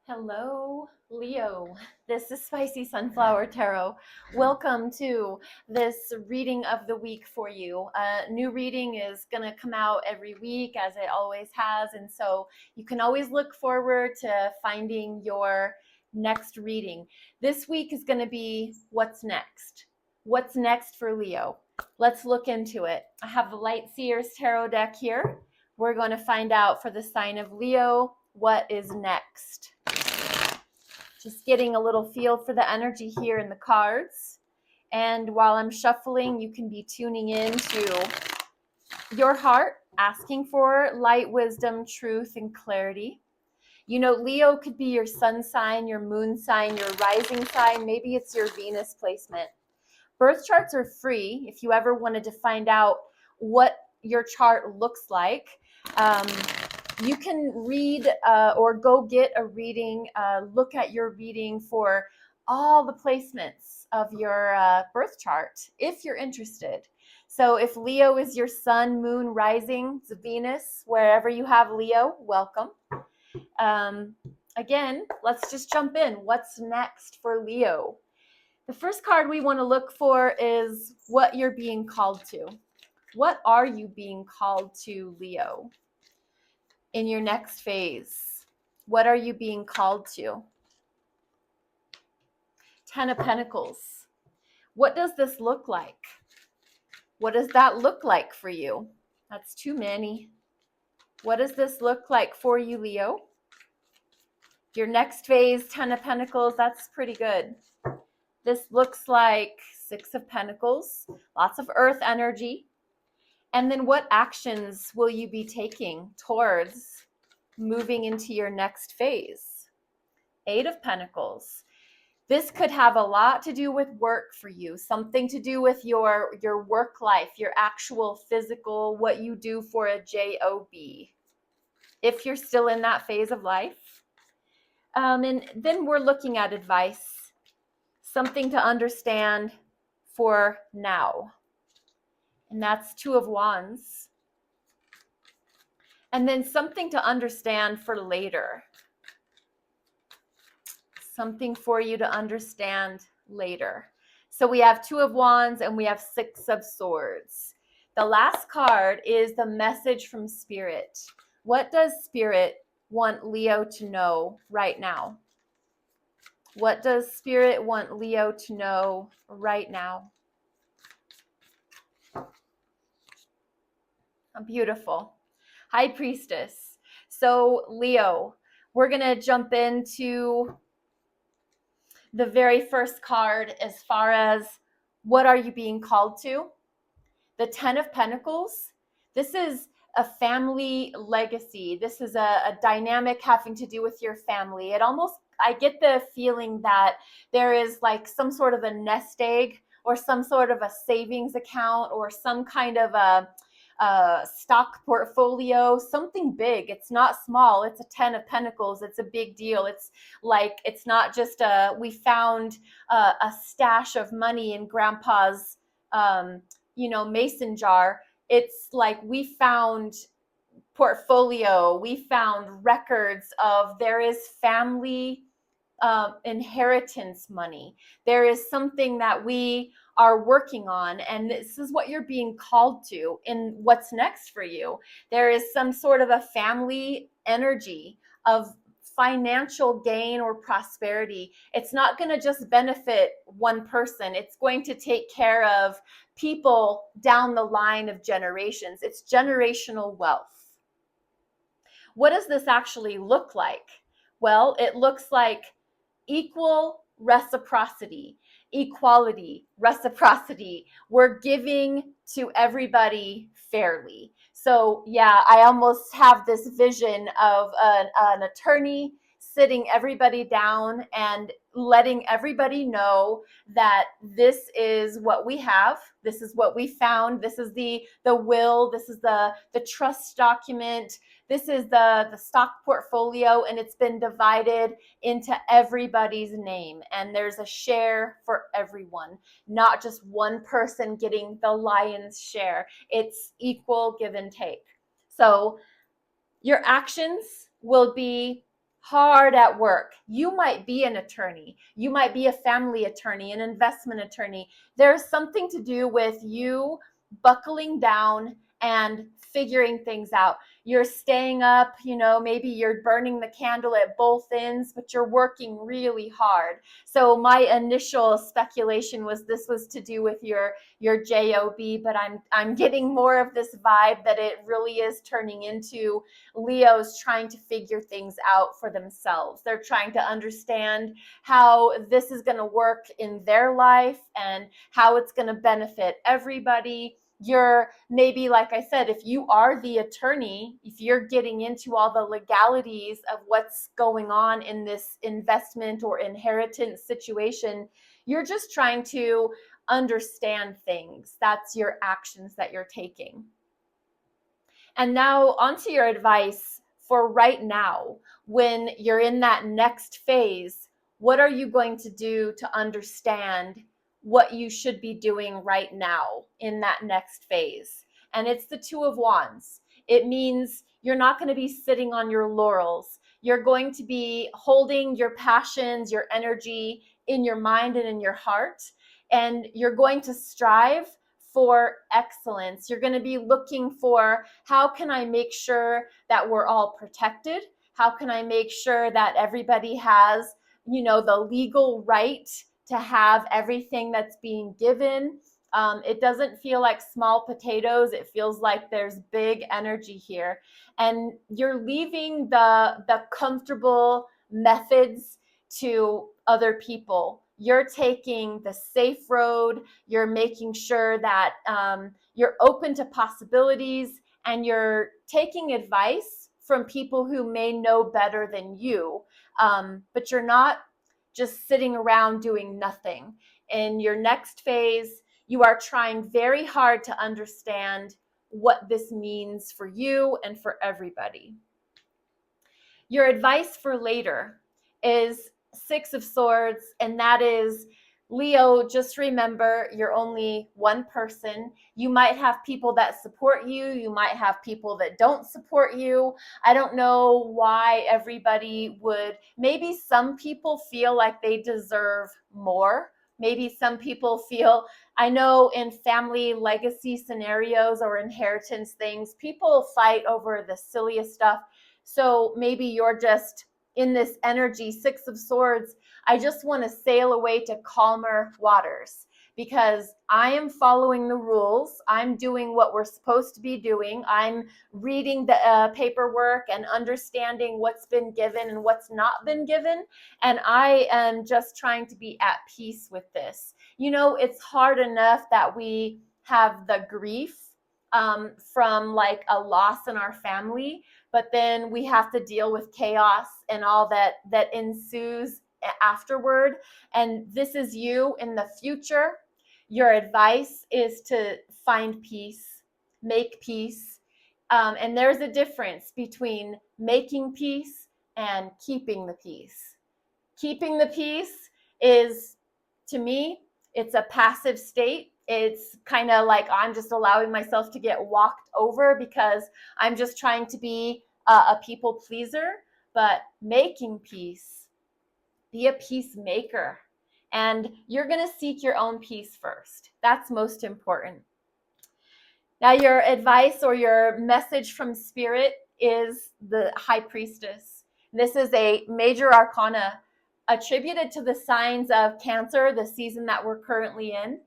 Hello, Leo. This is Spicy Sunflower Tarot. Welcome to this reading of the week for you. A new reading is going to come out every week, as it always has, and so you can always look forward to finding your next reading. This week is going to be what's next. What's next for Leo? Let's look into it. I have the Light Seer's Tarot deck here. We're going to find out for the sign of Leo what is next. Just getting a little feel for the energy here in the cards. And while I'm shuffling, you can be tuning into your heart, asking for light, wisdom, truth, and clarity. You know, Leo could be your sun sign, your moon sign, your rising sign. Maybe it's your Venus placement. Birth charts are free if you ever wanted to find out what your chart looks like. You can read or go get a reading, look at your reading for all the placements of your birth chart if you're interested. So if Leo is your sun, moon, rising, it's Venus, wherever you have Leo, welcome. Again, let's just jump in. What's next for Leo? The first card we want to look for is what you're being called to. What are you being called to, Leo? In your next phase, what are you being called to? Ten of Pentacles. What does this look like? What does that look like for you? That's too many. What does this look like for you, Leo? Your next phase, Ten of Pentacles, that's pretty good. This looks like Six of Pentacles, lots of earth energy. And then what actions will you be taking towards moving into your next phase? Eight of Pentacles. This could have a lot to do with work for you, something to do with your work life, your actual physical, what you do for a job, if you're still in that phase of life. And then we're looking at advice, something to understand for now. And that's Two of Wands. And then something to understand for later. Something for you to understand later. So we have Two of Wands and we have Six of Swords. The last card is the message from Spirit. What does Spirit want Leo to know right now? What does Spirit want Leo to know right now? Beautiful. High Priestess. So Leo, we're going to jump into the very first card as far as what are you being called to? The Ten of Pentacles. This is a family legacy. This is a dynamic having to do with your family. It almost, I get the feeling that there is like some sort of a nest egg or some sort of a savings account or some kind of a stock portfolio, something big. It's not small. It's a Ten of Pentacles. It's a big deal. It's like, it's not just we found a stash of money in grandpa's, mason jar. It's like we found portfolio. We found records of, there is family inheritance money. There is something that we are working on, and this is what you're being called to in what's next for you. There is some sort of a family energy of financial gain or prosperity. It's not going to just benefit one person. It's going to take care of people down the line of generations. It's generational wealth. What does this actually look like? Well, it looks like equal reciprocity, equality, reciprocity. We're giving to everybody fairly. So yeah, I almost have this vision of an attorney sitting everybody down and letting everybody know that this is what we have, this is what we found, this is the will, this is the trust document, this is the stock portfolio, and it's been divided into everybody's name, and there's a share for everyone, not just one person getting the lion's share. It's equal give and take. So your actions will be hard at work. You might be an attorney. You might be a family attorney, an investment attorney. There's something to do with you buckling down and figuring things out. You're staying up, maybe you're burning the candle at both ends, but you're working really hard. So my initial speculation was this was to do with your job, but I'm getting more of this vibe that it really is turning into Leo's trying to figure things out for themselves. They're trying to understand how this is going to work in their life and how it's going to benefit everybody. You're maybe, like I said, if you are the attorney, if you're getting into all the legalities of what's going on in this investment or inheritance situation, you're just trying to understand things. That's your actions that you're taking. And now onto your advice for right now, when you're in that next phase. What are you going to do to understand what you should be doing right now in that next phase? And it's the Two of Wands. It means you're not going to be sitting on your laurels. You're going to be holding your passions, your energy in your mind and in your heart, and you're going to strive for excellence. You're going to be looking for, how can I make sure that we're all protected? How can I make sure that everybody has, the legal right to have everything that's being given? It doesn't feel like small potatoes. It feels like there's big energy here. And you're leaving the comfortable methods to other people. You're taking the safe road. You're making sure that you're open to possibilities, and you're taking advice from people who may know better than you. But you're not just sitting around doing nothing. In your next phase, you are trying very hard to understand what this means for you and for everybody. Your advice for later is Six of Swords, and that is, Leo, just remember you're only one person. You might have people that support you. You might have people that don't support you. I don't know why everybody would. Maybe some people feel like they deserve more. Maybe some people feel, I know in family legacy scenarios or inheritance things, people fight over the silliest stuff. So maybe you're just in this energy, Six of Swords. I just want to sail away to calmer waters because I am following the rules. I'm doing what we're supposed to be doing. I'm reading the paperwork and understanding what's been given and what's not been given. And I am just trying to be at peace with this. It's hard enough that we have the grief from like a loss in our family, but then we have to deal with chaos and all that ensues afterward. And this is you in the future. Your advice is to find peace, make peace. And there's a difference between making peace and keeping the peace. Keeping the peace is, to me, it's a passive state. It's kind of like I'm just allowing myself to get walked over because I'm just trying to be a people pleaser. But making peace, be a peacemaker. And you're going to seek your own peace first. That's most important. Now, your advice or your message from Spirit is the High Priestess. This is a major arcana attributed to the signs of Cancer, the season that we're currently in.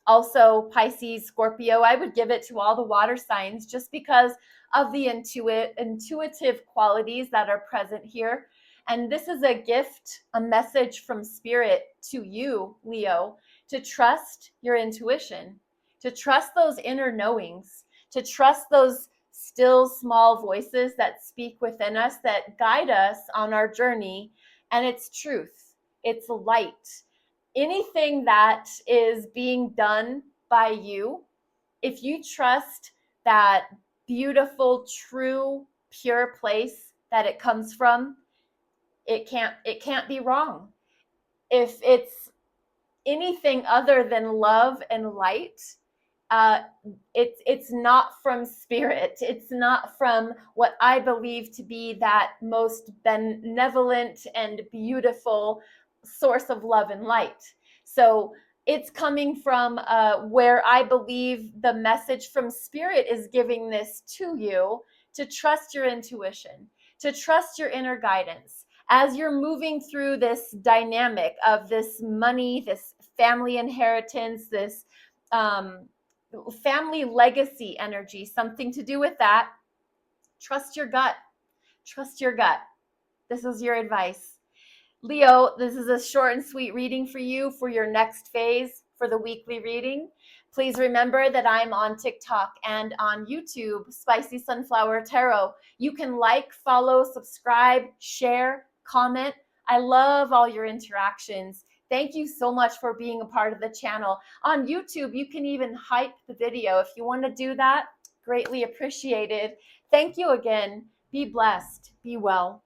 Also Pisces, Scorpio. I would give it to all the water signs just because of the intuitive qualities that are present here. And this is a gift, a message from Spirit to you, Leo, to trust your intuition, to trust those inner knowings, to trust those still small voices that speak within us, that guide us on our journey. And it's truth, it's light. Anything that is being done by you, if you trust that beautiful, true, pure place that it comes from, it can't be wrong. If it's anything other than love and light, it's not from spirit. It's not from what I believe to be that most benevolent and beautiful source of love and light. So it's coming from where I believe the message from spirit is giving this to you, to trust your intuition, to trust your inner guidance as you're moving through this dynamic of this money, this family inheritance, this family legacy energy, something to do with that. Trust your gut. Trust your gut. This is your advice. Leo, this is a short and sweet reading for you for your next phase for the weekly reading. Please remember that I'm on TikTok and on YouTube, Spicy Sunflower Tarot. You can like, follow, subscribe, share, comment. I love all your interactions. Thank you so much for being a part of the channel. On YouTube, you can even hype the video. If you want to do that, greatly appreciated. Thank you again. Be blessed. Be well.